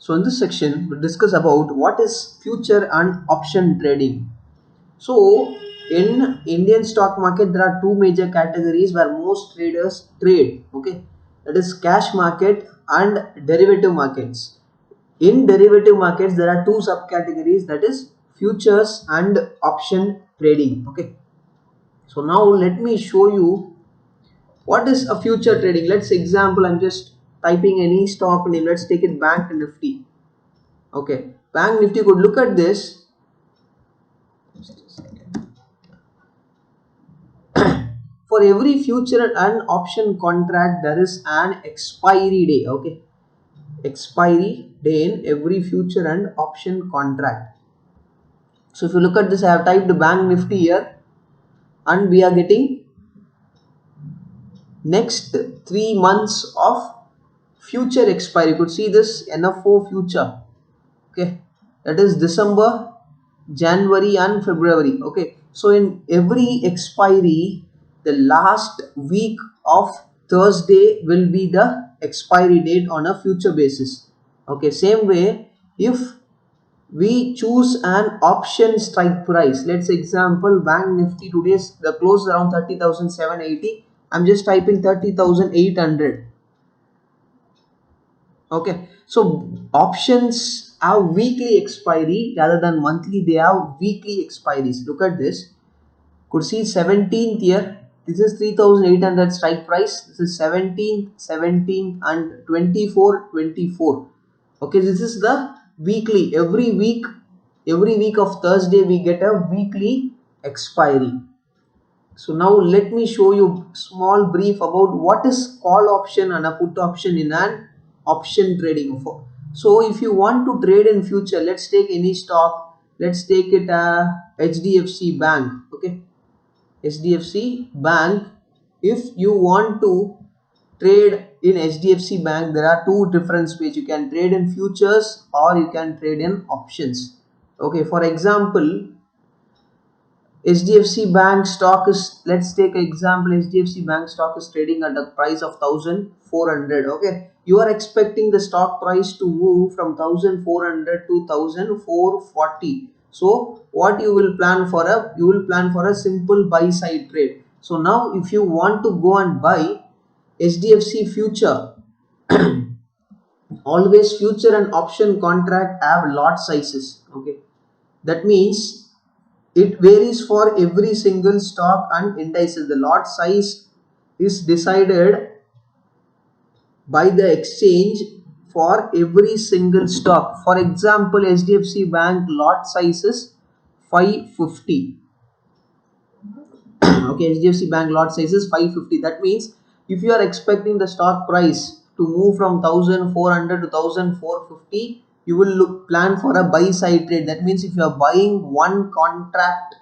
So in this section, we'll discuss about what is future and option trading. So in Indian stock market, there are two major categories where most traders trade. Okay, that is cash market and derivative markets. In derivative markets, there are two subcategories, that is futures and option trading. Okay, so now let me show you what is a future trading. Let's example, I'm just typing any stock name. Let's take it Bank Nifty. Okay, Bank Nifty, could look at this. For every future and option contract, there is an expiry day. Okay, expiry day in every future and option contract. So if you look at this, I have typed Bank Nifty here, and we are getting next 3 months of future expiry. You could see this NFO future. Okay, that is December, January and February. Okay, so in every expiry, the last week of Thursday will be the expiry date on a future basis. Okay, same way, if we choose an option strike price, let's example Bank Nifty today's the close around 30,780. I'm just typing 30,800. Okay, so options have weekly expiry rather than monthly, they have weekly expiries. Look at this, could see 17th here, this is 3,800 strike price, this is 17th, 17 and 24, 24. Okay, this is the weekly, every week of Thursday we get a weekly expiry. So now let me show you small brief about what is call option and a put option in an option trading. So if you want to trade in future, let's take any stock. Let's take it HDFC Bank. Okay, HDFC Bank. If you want to trade in HDFC Bank, there are two different ways. You can trade in futures or you can trade in options. Okay, for example, HDFC Bank stock is, let's take an example, HDFC Bank stock is trading at a price of 1400. Okay, you are expecting the stock price to move from 1400 to 1440. So what you will plan for a simple buy side trade. So now if you want to go and buy HDFC future, always future and option contract have lot sizes. Okay, that means it varies for every single stock and indices. The lot size is decided by the exchange for every single stock. For example, HDFC Bank lot size is 550. Okay, HDFC Bank lot size is 550. That means if you are expecting the stock price to move from 1400 to 1450, you will plan for a buy side trade. That means if you are buying one contract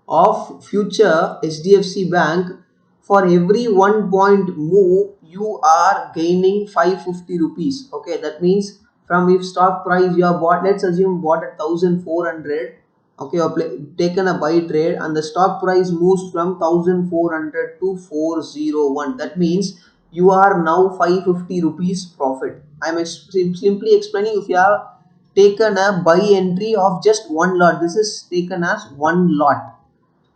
of future HDFC Bank, for every 1 point move you are gaining 550 rupees. Okay, that means from if stock price you have bought, let's assume bought at 1400. Okay, you have taken a buy trade and the stock price moves from 1400 to 401. That means you are now 550 rupees profit. I'm simply explaining. If you have taken a buy entry of just one lot, this is taken as one lot.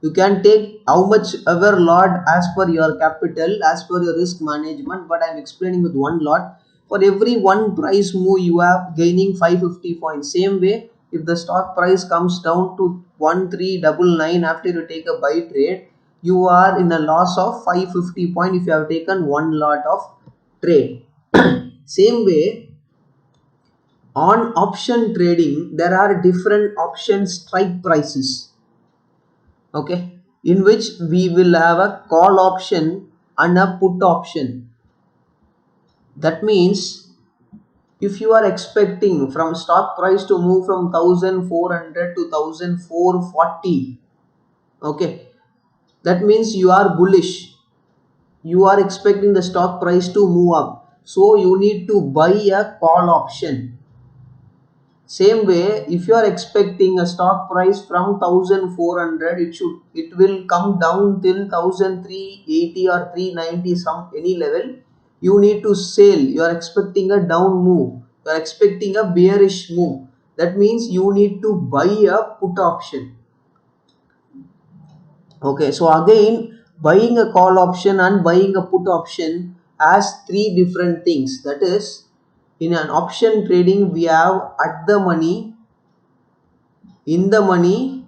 You can take how much ever lot as per your capital, as per your risk management, but I'm explaining with one lot. For every one price move you are gaining 550 points. Same way, if the stock price comes down to 1399 after you take a buy trade, you are in a loss of 550 point if you have taken one lot of trade. Same way, on option trading there are different option strike prices. Okay, in which we will have a call option and a put option. That means if you are expecting from stock price to move from 1400 to 1440, okay, that means you are bullish, you are expecting the stock price to move up, so you need to buy a call option. Same way, if you are expecting a stock price from 1400, it will come down till 1380 or 390, some any level. You need to sell. You are expecting a down move. You are expecting a bearish move. That means you need to buy a put option. Okay, so again, buying a call option and buying a put option has three different things. That is, in an option trading, we have at the money, in the money,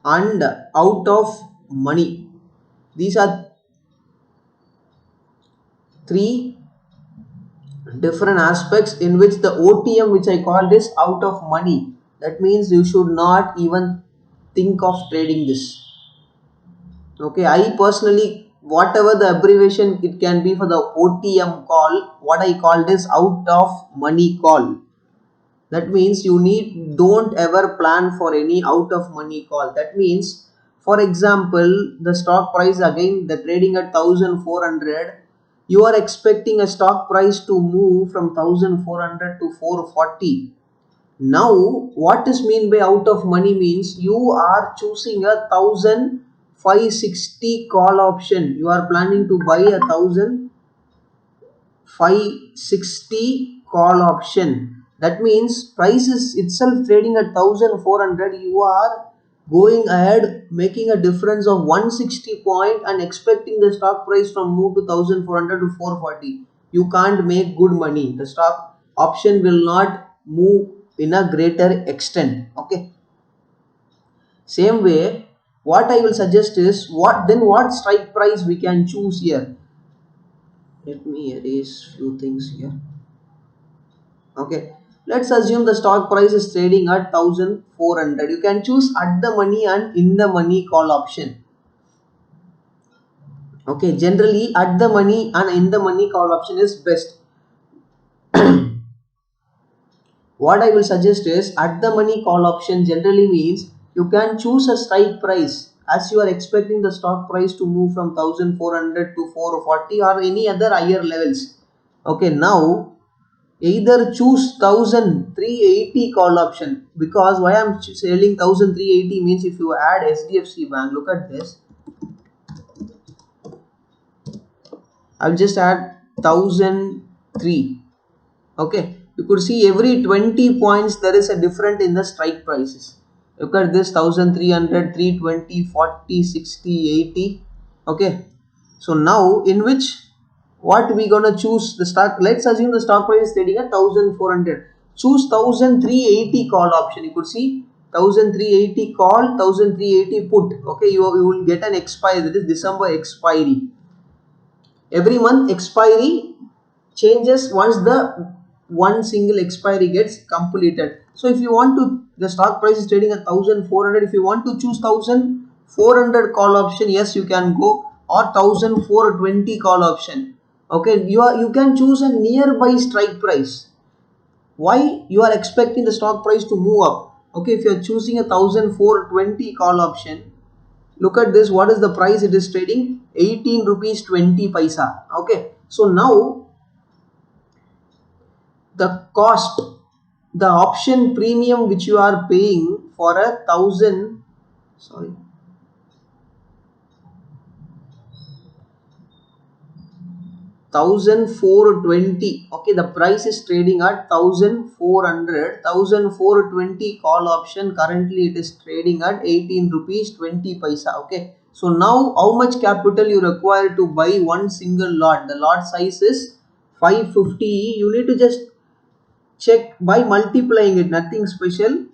and out of money. These are three different aspects in which the OTM, which I call this out of money. That means you should not even think of trading this. Okay, I personally, whatever the abbreviation it can be for the OTM call, what I call this out of money call. That means don't ever plan for any out of money call. That means, for example, the stock price again, the trading at 1400, you are expecting a stock price to move from 1400 to 440. Now, what is mean by out of money means you are choosing a 1560 call option. You are planning to buy a 1560 call option. That means price is itself trading at 1400. You are going ahead making a difference of 160 point and expecting the stock price from move to 1400 to 440. You can't make good money. The stock option will not move in a greater extent. Okay, same way, what I will suggest is, what strike price we can choose here. Let me erase few things here. Okay, let's assume the stock price is trading at 1400. You can choose at the money and in the money call option. Okay, generally at the money and in the money call option is best. What I will suggest is, at the money call option generally means you can choose a strike price as you are expecting the stock price to move from 1400 to 440 or any other higher levels. Okay, now either choose 1380 call option, because why I'm selling 1380 means if you add SDFC Bank, look at this, I'll just add 1003. Okay, you could see every 20 points there is a difference in the strike prices. Look at this, 1300, 320, 40, 60, 80. Okay, so now in which, what we gonna choose the stock? Let's assume the stock price is trading at 1400. Choose 1380 call option. You could see 1380 call, 1380 put. Okay, you will get an expiry, that is December expiry. Every month expiry changes once the one single expiry gets completed. So if you want to, the stock price is trading at 1400. If you want to choose 1400 call option, yes, you can go, or 1420 call option. Okay, you can choose a nearby strike price. Why? You are expecting the stock price to move up. Okay, if you are choosing a 1420 call option, look at this, what is the price it is trading? 18 rupees 20 paisa. Okay, so now the cost, the option premium which you are paying for a 1420. Okay, the price is trading at 1420 call option. Currently it is trading at 18 rupees 20 paisa. Okay, so now how much capital you require to buy one single lot? The lot size is 550. You need to just check by multiplying it, nothing special.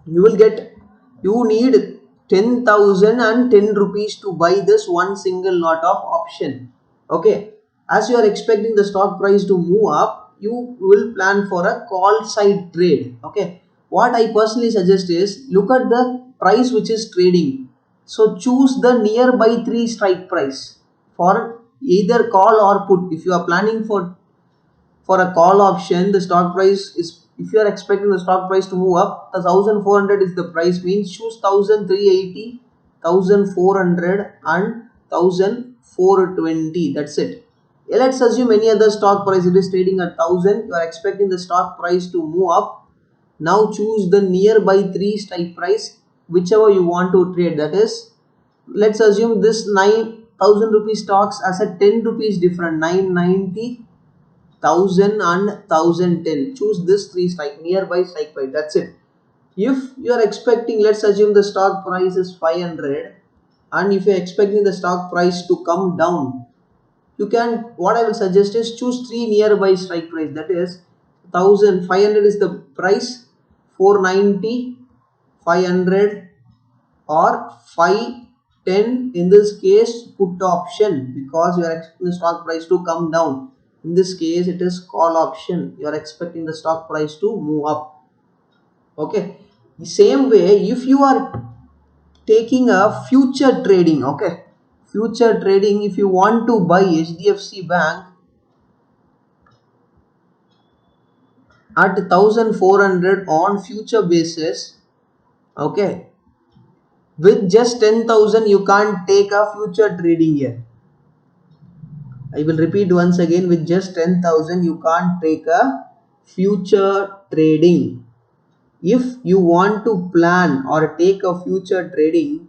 You will get, you need 10,010 rupees to buy this one single lot of option. Okay, as you are expecting the stock price to move up, you will plan for a call side trade. Okay, what I personally suggest is, look at the price which is trading. So choose the nearby three strike price for either call or put. If you are planning for a call option, the stock price is, if you are expecting the stock price to move up, the 1400 is the price, means choose 1380, 1400 and 1420. That's it. Let's assume any other stock price, it is trading at 1000. You are expecting the stock price to move up. Now choose the nearby three strike price, whichever you want to trade. That is, let's assume this 9000 rupees stocks as a 10 rupees different, 990 1000 and 1010. Choose this three strike nearby strike price. That's it. If you are expecting, let's assume the stock price is 500, and if you are expecting the stock price to come down, you can, what I will suggest is choose three nearby strike price. That is 1500 is the price, 490, 500 or 510. In this case, put option, because you are expecting the stock price to come down. In this case, it is call option. You are expecting the stock price to move up. Okay. Same way, if you are taking a future trading, okay, future trading, if you want to buy HDFC Bank at 1400 on future basis, okay, with just 10,000 you can't take a future trading here. I will repeat once again, with just 10,000 you can't take a future trading. If you want to plan or take a future trading,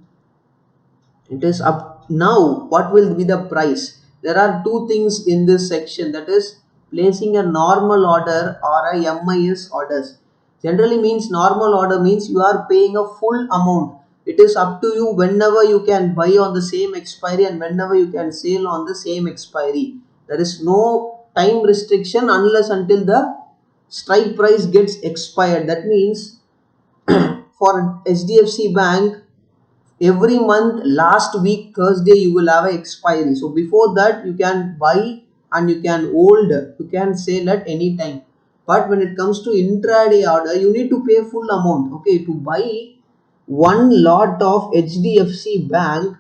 it is up now. What will be the price? There are two things in this section, that is placing a normal order or a MIS orders. Generally means normal order means you are paying a full amount. It is up to you whenever you can buy on the same expiry and whenever you can sell on the same expiry. There is no time restriction unless until the strike price gets expired. That means for HDFC Bank, every month last week Thursday you will have an expiry. So before that you can buy and you can hold, you can sell at any time. But when it comes to intraday order, you need to pay full amount. Okay, to buy one lot of HDFC Bank,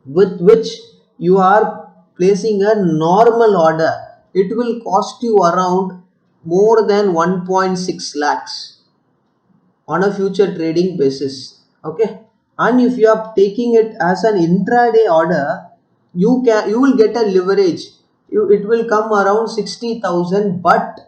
with which you are placing a normal order, it will cost you around more than 1.6 lakhs on a future trading basis. Okay, and if you are taking it as an intraday order, you will get a leverage. It will come around 60,000, but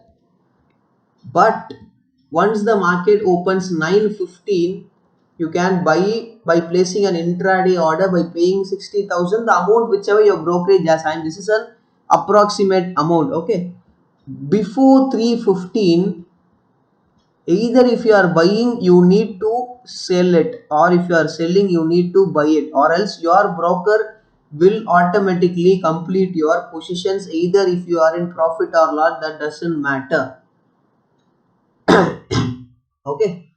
once the market opens 9:15, you can buy by placing an intraday order by paying 60,000, the amount whichever your brokerage has, and this is an approximate amount. Okay, before 3:15, either if you are buying you need to sell it, or if you are selling you need to buy it, or else your broker will automatically complete your positions. Either if you are in profit or loss, that doesn't matter. Okay,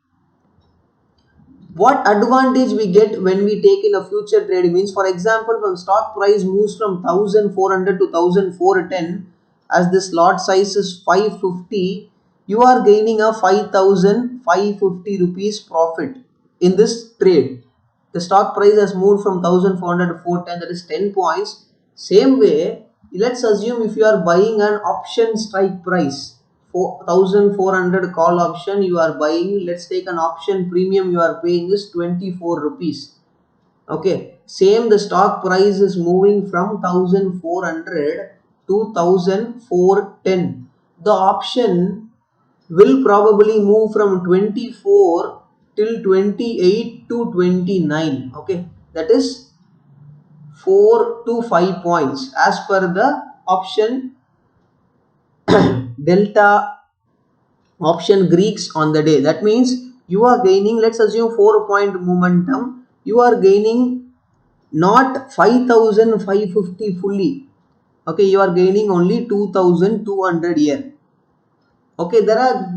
what advantage we get when we take in a future trade means, for example, when stock price moves from 1400 to 1410, as this lot size is 550, you are gaining a 5550 rupees profit in this trade. The stock price has moved from 1400 to 410, that is 10 points. Same way, let's assume if you are buying an option strike price, 1400 call option you are buying, let's take an option premium you are paying is 24 rupees. Okay, same, the stock price is moving from 1400 to 1410. The option will probably move from 24 till 28 to 29. Okay, that is 4 to 5 points as per the option delta option Greeks on the day. That means you are gaining, let's assume 4-point momentum, you are gaining not 5550 fully. Okay, you are gaining only 2200 here. Okay, there are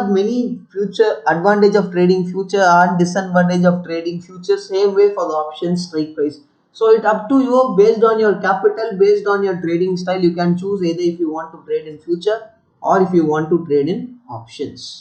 many future advantage of trading future and disadvantage of trading future. Same way for the option strike price. So it up to you, based on your capital, based on your trading style, you can choose either if you want to trade in future or if you want to trade in options.